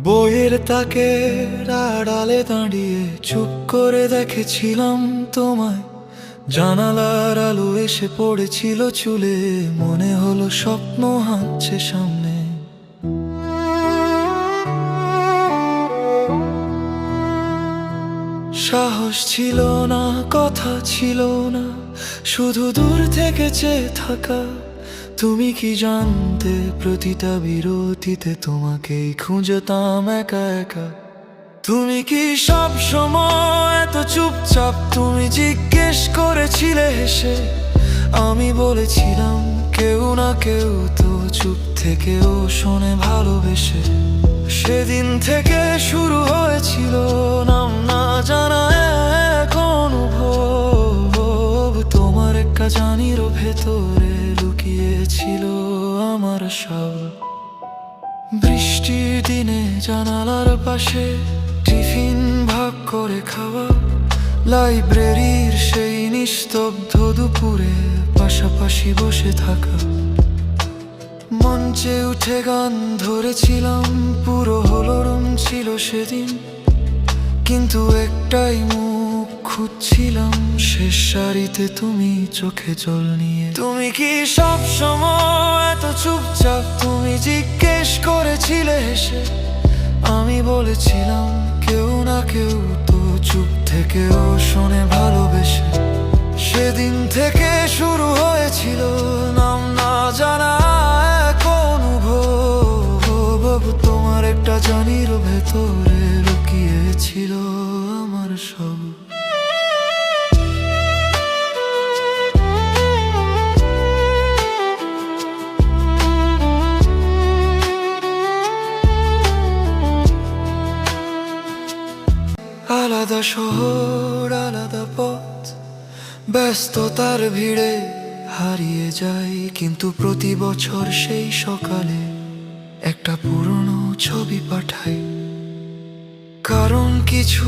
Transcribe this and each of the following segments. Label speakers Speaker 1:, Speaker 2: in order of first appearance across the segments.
Speaker 1: বইয়ের তাকের আড়ালে দাঁড়িয়ে চুপ করে দেখেছিলাম তোমায়। জানালার আলো এসে পড়েছিল চুলে, মনে হলো স্বপ্ন হাঁটছে সামনে। সাহস ছিল না, কথা ছিল না, শুধু দূর থেকে চেয়ে থাকা। তুমি কি জানতে প্রতিটা বিরতিতে তোমাকেই খুঁজতাম একা একা। তুমি কি সব সময় এত চুপচাপ? তুমি জিজ্ঞেস করেছিলে হেসে, আমি বলেছিলাম কেউ না কেউ তো চুপ থেকেও শোনে ভালোবেসে। সেদিন থেকে শুরু হয়েছিল নাম না জানা এক অনুভব। তোমার একটা জানিরও ভেতরে লুকিয়েছিল আমার সব। বৃষ্টির দিনে জানালার পাশে টিফিন ভাগ করে খাওয়া, লাইব্রেরির সেই নিস্তব্ধ দুপুরে পাশাপাশি বসে থাকা। মঞ্চে উঠে গান ধরেছিলাম, পুরো হলো রুম ছিল সেদিন, কিন্তু একটাই মুখ খুঁজছিলাম, শেষ সারিতে তুমি চোখে জল নিয়ে। তুমি কি সব সময় এত চুপচাপ? তুমি জিজ্ঞেস করেছিলে হেসে, আমি বলেছিলাম কেউ না কেউ তো চুপ থেকেও শোনে ভালোবেসে। সেদিন থেকে শুরু হয়েছিল নাম না জানা এক অনুভব। তোমার একটা জানিরও ভেতরে লুকিয়েছিল আমার সব। আলাদা শহর, আলাদা পথ, ব্যস্ততার ভিড়ে হারিয়ে যাই, কিন্তু প্রতি বছর সেই সকালে একটা পুরনো ছবি পাঠাই। কারণ কিছু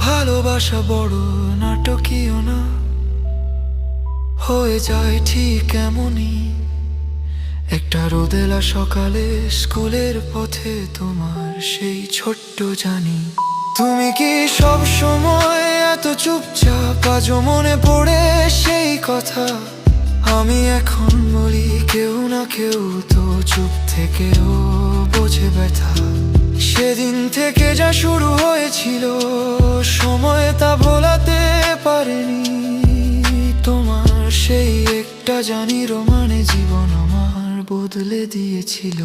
Speaker 1: ভালোবাসা বড় নাটকীয় না, হয়ে যায় ঠিক এমনই একটা রোদেলা সকালে স্কুলের পথে তোমার সেই ছোট্ট জানি। তুমি কি সব সময় এত চুপচাপ? আজও মনে পড়ে সেই কথা। আমি এখন বলি কেউ না কেউ তো চুপ থেকেও বোঝে ব্যথা। সেদিন থেকে যা শুরু হয়েছিল সময় তা ভোলাতে পারেনি। তোমার সেই একটা জানিরও মানে জীবন আমার বদলে দিয়েছিল।